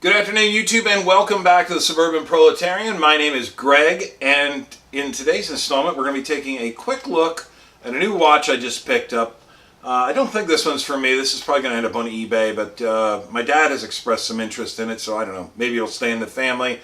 Good afternoon, YouTube, and welcome back to the Suburban Proletarian. My name is Greg, and in today's installment, we're going to be taking a quick look at a new watch I just picked up. I don't think this one's for me. This is probably going to end up on eBay, but my dad has expressed some interest in it, so I don't know. Maybe it'll stay in the family.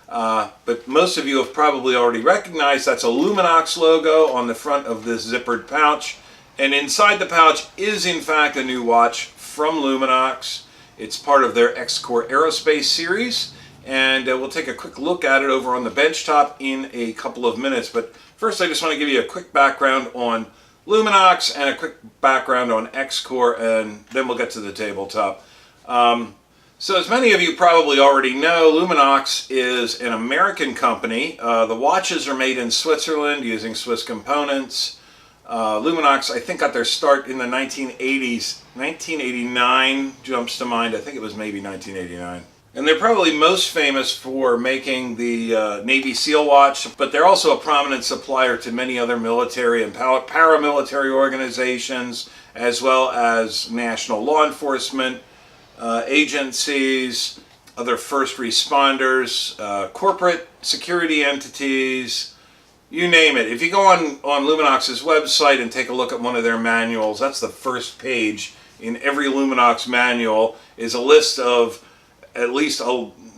But most of you have probably already recognized that's a Luminox logo on the front of this zippered pouch. And inside the pouch is, in fact, a new watch from Luminox. It's part of their X-Cor Aerospace series, and we'll take a quick look at it over on the benchtop in a couple of minutes. But first, I just want to give you a quick background on Luminox and a quick background on X-Cor, and then we'll get to the tabletop. So as many of you probably already know, Luminox is an American company. The watches are made in Switzerland using Swiss components. Luminox, I think, got their start in the 1980s. 1989 jumps to mind. I think it was maybe 1989. And they're probably most famous for making the Navy SEAL watch, but they're also a prominent supplier to many other military and paramilitary organizations, as well as national law enforcement agencies, other first responders, corporate security entities, you name it. If you go on Luminox's website and take a look at one of their manuals, that's the first page in every Luminox manual, is a list of at least,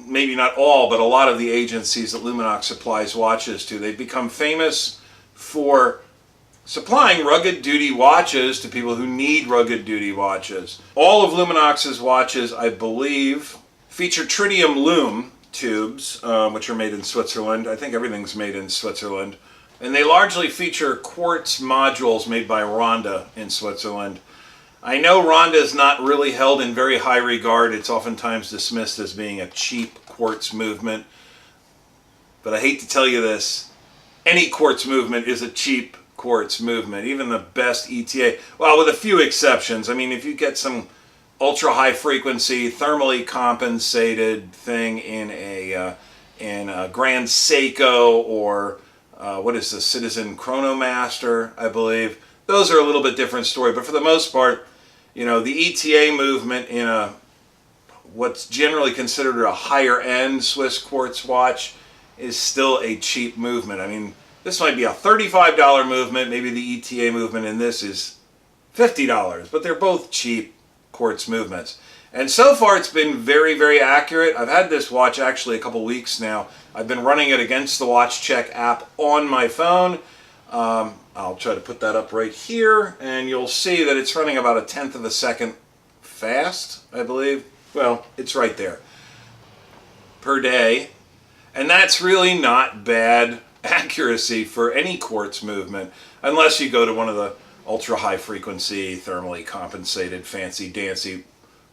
maybe not all, but a lot of the agencies that Luminox supplies watches to. They've become famous for supplying rugged duty watches to people who need rugged duty watches. All of Luminox's watches, I believe, feature tritium lume tubes, which are made in Switzerland. I think everything's made in Switzerland. And they largely feature quartz modules made by Ronda in Switzerland. I know Ronda is not really held in very high regard. It's oftentimes dismissed as being a cheap quartz movement. But I hate to tell you this, any quartz movement is a cheap quartz movement. Even the best ETA, well, with a few exceptions. I mean, if you get some ultra high frequency, thermally compensated thing in a Grand Seiko or what is the Citizen Chrono Master, I believe. Those are a little bit different story, but for the most part, you know, the ETA movement in a what's generally considered a higher end Swiss quartz watch is still a cheap movement. I mean, this might be a $35 movement, maybe the ETA movement in this is $50, but they're both cheap quartz movements. And so far it's been very, very accurate. I've had this watch actually a couple weeks now. I've been running it against the Watch Check app on my phone. I'll try to put that up right here, and you'll see that it's running about 1/10 of a second fast, I believe. Well, it's right there per day. And that's really not bad accuracy for any quartz movement, unless you go to one of the ultra high frequency, thermally compensated, fancy dancy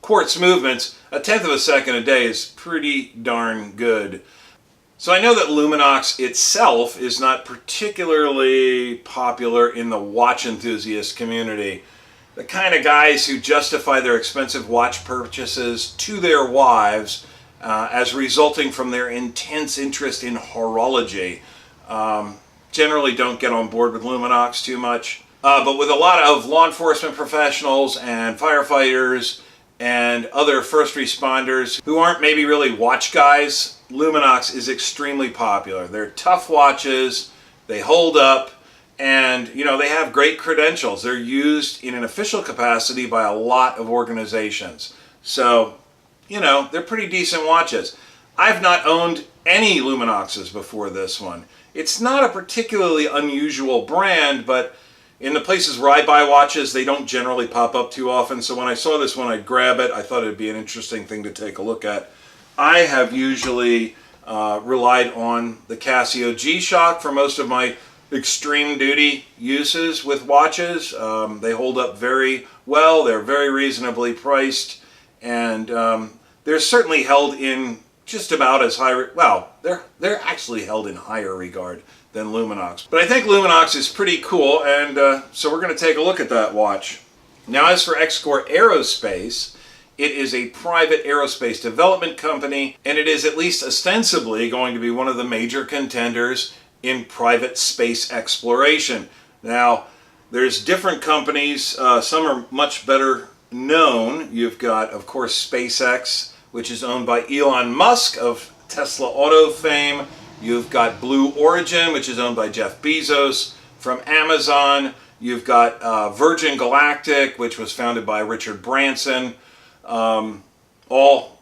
quartz movements. 1/10 of a second a day is pretty darn good. So I know that Luminox itself is not particularly popular in the watch enthusiast community. The kind of guys who justify their expensive watch purchases to their wives as resulting from their intense interest in horology generally don't get on board with Luminox too much. But with a lot of law enforcement professionals and firefighters and other first responders who aren't maybe really watch guys, Luminox is extremely popular. They're tough watches, they hold up, and you know, they have great credentials. They're used in an official capacity by a lot of organizations. So, you know, they're pretty decent watches. I've not owned any Luminoxes before this one. It's not a particularly unusual brand, but in the places where I buy watches, they don't generally pop up too often. So when I saw this one, I'd grab it. I thought it'd be an interesting thing to take a look at. I have usually relied on the Casio G-Shock for most of my extreme duty uses with watches. They hold up very well. They're very reasonably priced, and they're certainly held in just about as high, well, they're actually held in higher regard than Luminox. But I think Luminox is pretty cool, and so we're going to take a look at that watch. Now, as for X-Cor Aerospace, it is a private aerospace development company, and it is at least ostensibly going to be one of the major contenders in private space exploration. Now, there's different companies. Some are much better known. You've got, of course, SpaceX, which is owned by Elon Musk of Tesla Auto fame. You've got Blue Origin, which is owned by Jeff Bezos from Amazon. You've got Virgin Galactic, which was founded by Richard Branson. All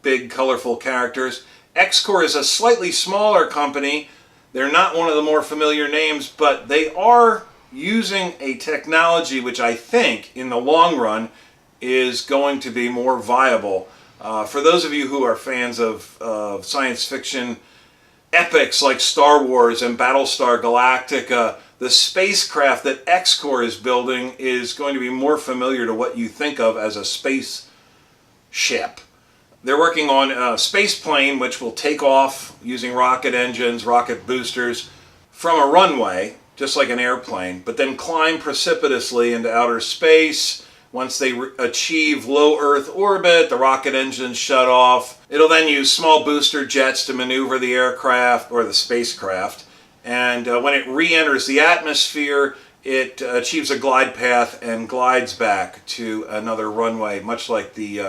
big, colorful characters. X-Cor is a slightly smaller company. They're not one of the more familiar names, but they are using a technology which I think, in the long run, is going to be more viable. For those of you who are fans of science fiction epics like Star Wars and Battlestar Galactica, the spacecraft that X-Cor is building is going to be more familiar to what you think of as a space ship. They're working on a space plane which will take off using rocket engines, rocket boosters from a runway, just like an airplane, but then climb precipitously into outer space. Once they achieve low Earth orbit, the rocket engines shut off. It'll then use small booster jets to maneuver the aircraft or the spacecraft. And when it re-enters the atmosphere, it achieves a glide path and glides back to another runway, much like the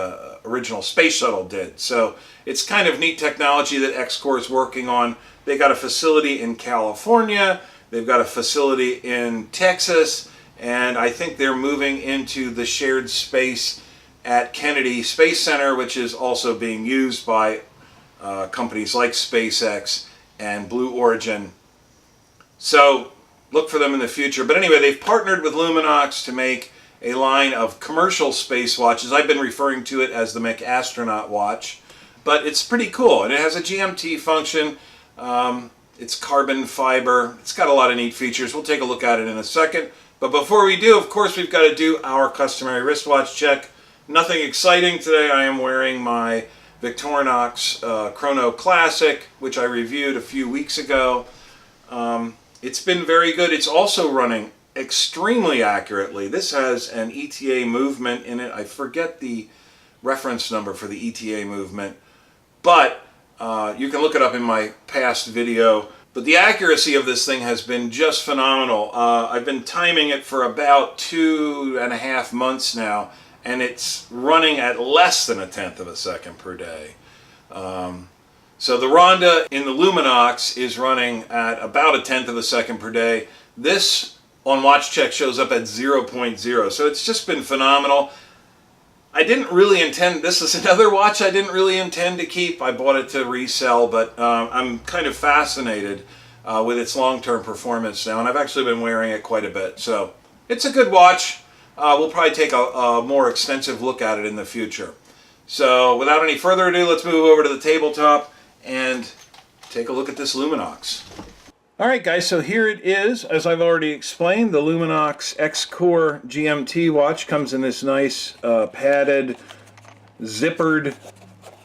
original space shuttle did. So it's kind of neat technology that X-Cor is working on. They got a facility in California. They've got a facility in Texas. And I think they're moving into the shared space at Kennedy Space Center, which is also being used by companies like SpaceX and Blue Origin. So look for them in the future. But anyway, they've partnered with Luminox to make a line of commercial space watches. I've been referring to it as the McAstronaut watch. But it's pretty cool. And it has a GMT function. It's carbon fiber. It's got a lot of neat features. We'll take a look at it in a second. But before we do, of course, we've got to do our customary wristwatch check. Nothing exciting today. I am wearing my Victorinox Chrono Classic, which I reviewed a few weeks ago. It's been very good. It's also running extremely accurately. This has an ETA movement in it. I forget the reference number for the ETA movement, but you can look it up in my past video. But the accuracy of this thing has been just phenomenal. I've been timing it for about 2.5 months now, and it's running at less than 1/10 of a second per day. So the Ronda in the Luminox is running at about 1/10 of a second per day. This on Watch Check shows up at 0.0, so it's just been phenomenal. I didn't really intend, this is another watch I didn't really intend to keep. I bought it to resell, but I'm kind of fascinated with its long-term performance now, and I've actually been wearing it quite a bit. So it's a good watch. We'll probably take a more extensive look at it in the future. So without any further ado, let's move over to the tabletop and take a look at this Luminox. Alright guys, so here it is. As I've already explained, the Luminox X-Cor GMT watch comes in this nice padded, zippered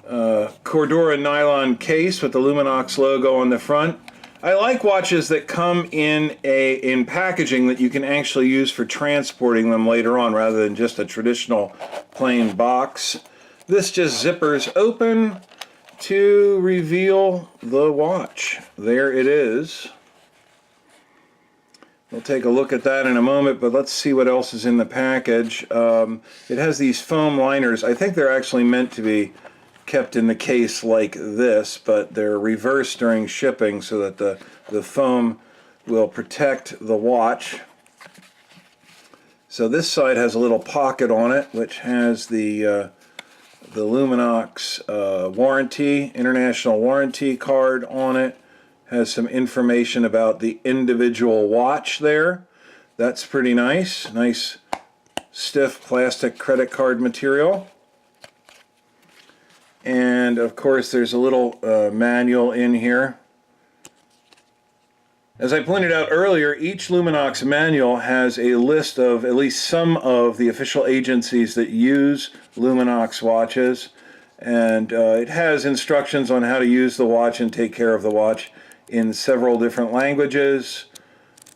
Cordura nylon case with the Luminox logo on the front. I like watches that come in packaging that you can actually use for transporting them later on rather than just a traditional plain box. This just zippers open to reveal the watch. There it is. We'll take a look at that in a moment, but let's see what else is in the package. It has these foam liners. I think they're actually meant to be kept in the case like this, but they're reversed during shipping so that the foam will protect the watch. So this side has a little pocket on it, which has the Luminox warranty, international warranty card on it. Has some information about the individual watch there. That's pretty nice. Nice stiff plastic credit card material. And of course there's a little manual in here. As I pointed out earlier, each Luminox manual has a list of at least some of the official agencies that use Luminox watches. And it has instructions on how to use the watch and take care of the watch in several different languages.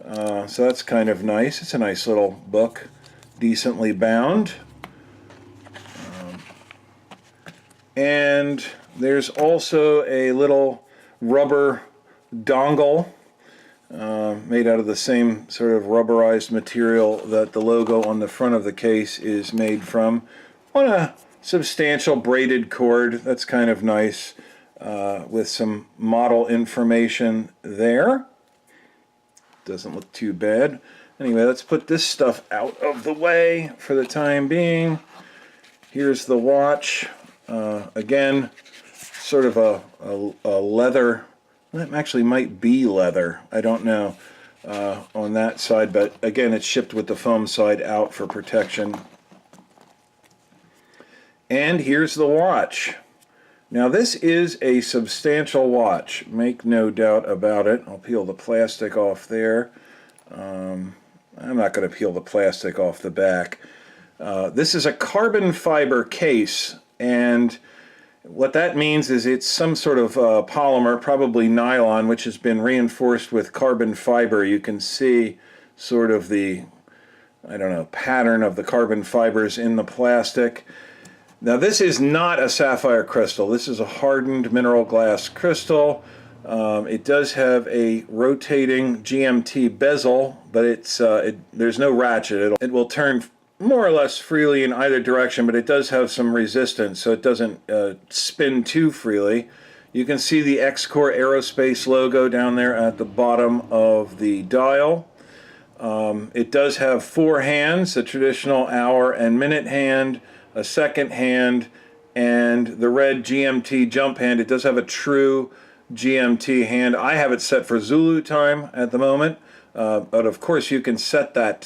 So that's kind of nice. It's a nice little book, decently bound. And there's also a little rubber dongle made out of the same sort of rubberized material that the logo on the front of the case is made from. I want to substantial braided cord. That's kind of nice, with some model information there. Doesn't look too bad. Anyway, let's put this stuff out of the way for the time being. Here's the watch. Again, sort of a leather. That actually might be leather. I don't know on that side, but again, it's shipped with the foam side out for protection. And here's the watch. Now this is a substantial watch, make no doubt about it. I'll peel the plastic off there. I'm not going to peel the plastic off the back. This is a carbon fiber case, and what that means is it's some sort of polymer, probably nylon, which has been reinforced with carbon fiber. You can see sort of the, I don't know, pattern of the carbon fibers in the plastic. Now this is not a sapphire crystal. This is a hardened mineral glass crystal. It does have a rotating Gmt bezel, but there's no ratchet. It will turn more or less freely in either direction, but it does have some resistance, so it doesn't spin too freely. You can see the X-Cor Aerospace logo down there at the bottom of the dial. It does have 4 hands, the traditional hour and minute hand, a second hand, and the red GMT jump hand. It does have a true GMT hand. I have it set for Zulu time at the moment, but of course you can set that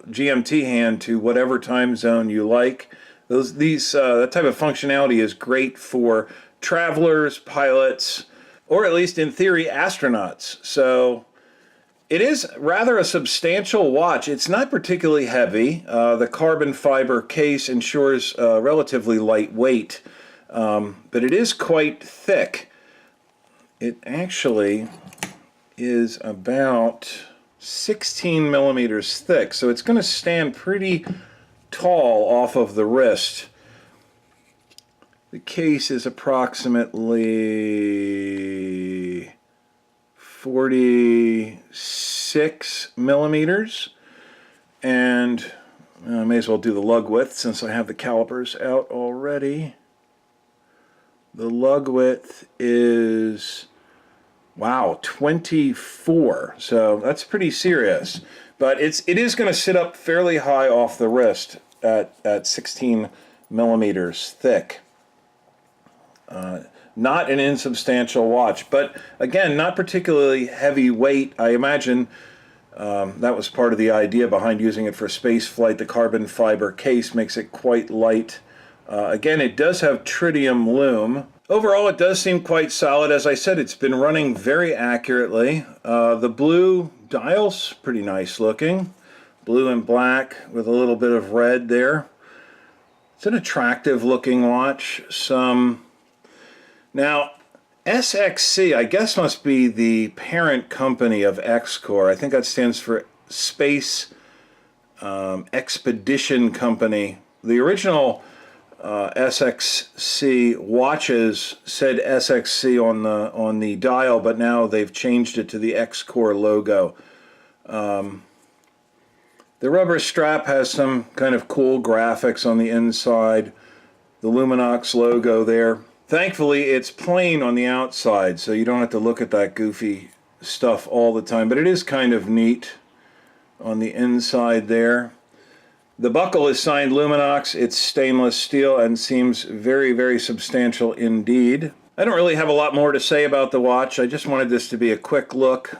GMT hand to whatever time zone you like. That type of functionality is great for travelers, pilots, or at least in theory astronauts. So it is rather a substantial watch. It's not particularly heavy. The carbon fiber case ensures relatively light weight, but it is quite thick. It actually is about 16 millimeters thick, so it's going to stand pretty tall off of the wrist. The case is approximately 46 millimeters, and I may as well do the lug width since I have the calipers out already. The lug width is, wow, 24, so that's pretty serious. But it is going to sit up fairly high off the wrist at 16 millimeters thick. Not an insubstantial watch, but again, not particularly heavy weight. I imagine that was part of the idea behind using it for space flight. The carbon fiber case makes it quite light. Again, it does have tritium lume. Overall, it does seem quite solid. As I said, it's been running very accurately. The blue dial's pretty nice looking. Blue and black with a little bit of red there. It's an attractive looking watch. Now, SXC, I guess, must be the parent company of X-Cor. I think that stands for Space Expedition Company. The original SXC watches said SXC on the dial, but now they've changed it to the X-Cor logo. The rubber strap has some kind of cool graphics on the inside. The Luminox logo there. Thankfully, it's plain on the outside, so you don't have to look at that goofy stuff all the time, but it is kind of neat on the inside there. The buckle is signed Luminox. It's stainless steel and seems very, very substantial indeed. I don't really have a lot more to say about the watch. I just wanted this to be a quick look.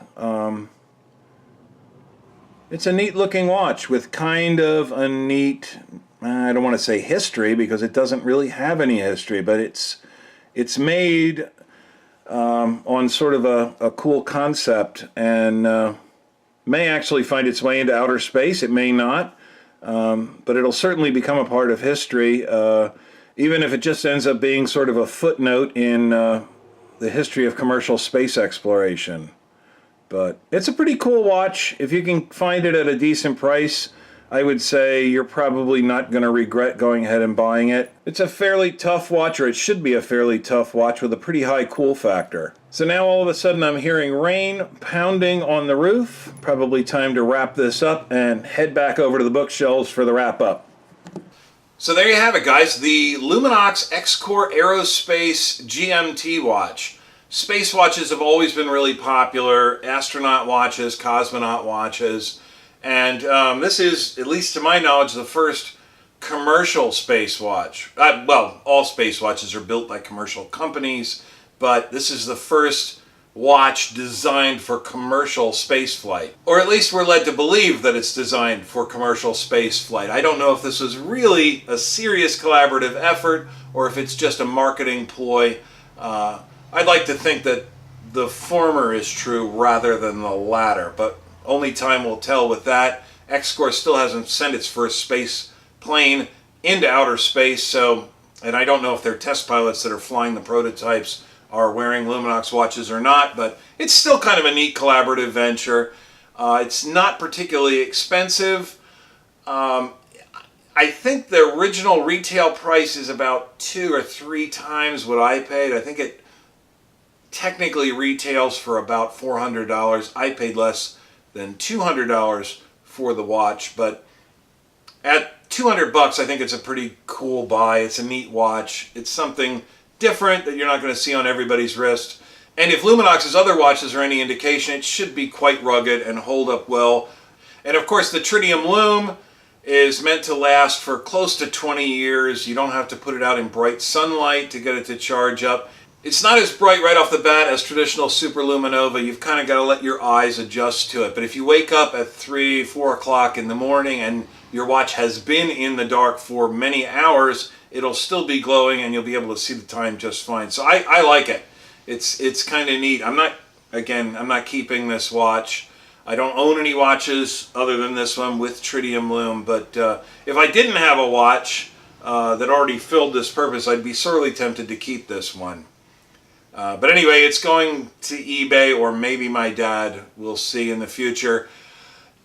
It's a neat looking watch with kind of a neat, I don't want to say history because it doesn't really have any history, but it's made on sort of a cool concept and may actually find its way into outer space. It may not, but it'll certainly become a part of history, even if it just ends up being sort of a footnote in the history of commercial space exploration. But it's a pretty cool watch. If you can find it at a decent price, I would say you're probably not going to regret going ahead and buying it. It's a fairly tough watch, or it should be a fairly tough watch with a pretty high cool factor. So now all of a sudden I'm hearing rain pounding on the roof. Probably time to wrap this up and head back over to the bookshelves for the wrap up. So there you have it, guys. The Luminox X-Cor Aerospace GMT watch. Space watches have always been really popular. Astronaut watches, cosmonaut watches. And this is, at least to my knowledge, the first commercial space watch. Well, all space watches are built by commercial companies, but this is the first watch designed for commercial space flight. Or at least we're led to believe that it's designed for commercial space flight. I don't know if this was really a serious collaborative effort or if it's just a marketing ploy. I'd like to think that the former is true rather than the latter, but only time will tell with that. X-Cor still hasn't sent its first space plane into outer space, and I don't know if their test pilots that are flying the prototypes are wearing Luminox watches or not, but it's still kind of a neat collaborative venture. It's not particularly expensive. I think the original retail price is about 2 or 3 times what I paid. I think it technically retails for about $400. I paid less than $200 for the watch, but at $200 I think it's a pretty cool buy. It's a neat watch. It's something different that you're not going to see on everybody's wrist. And if Luminox's other watches are any indication, it should be quite rugged and hold up well. And of course the tritium lume is meant to last for close to 20 years. You don't have to put it out in bright sunlight to get it to charge up. It's not as bright right off the bat as traditional superluminova. You've kind of got to let your eyes adjust to it. But if you wake up at 3, 4 o'clock in the morning and your watch has been in the dark for many hours, it'll still be glowing and you'll be able to see the time just fine. So I like it. It's kind of neat. I'm not keeping this watch. I don't own any watches other than this one with tritium lume, but if I didn't have a watch that already filled this purpose, I'd be sorely tempted to keep this one. But anyway, it's going to eBay, or maybe my dad. We'll see in the future.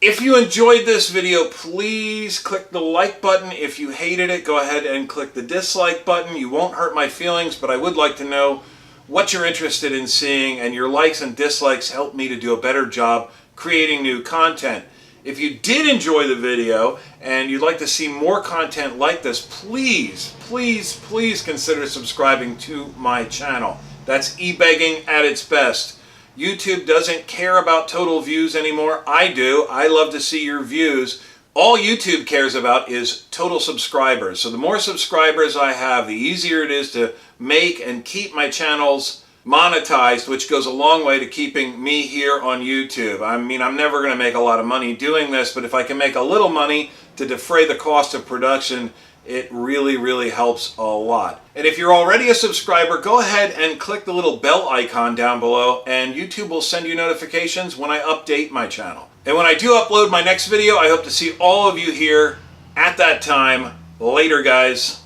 If you enjoyed this video, please click the like button. If you hated it, go ahead and click the dislike button. You won't hurt my feelings, but I would like to know what you're interested in seeing, and your likes and dislikes help me to do a better job creating new content. If you did enjoy the video and you'd like to see more content like this, please, please, please consider subscribing to my channel. That's e-begging at its best. YouTube doesn't care about total views anymore. I do. I love to see your views. All YouTube cares about is total subscribers. So the more subscribers I have, the easier it is to make and keep my channels monetized, which goes a long way to keeping me here on YouTube. I mean, I'm never going to make a lot of money doing this, but if I can make a little money to defray the cost of production, it really, really helps a lot. And if you're already a subscriber, go ahead and click the little bell icon down below, and YouTube will send you notifications when I update my channel. And when I do upload my next video, I hope to see all of you here at that time. Later, guys.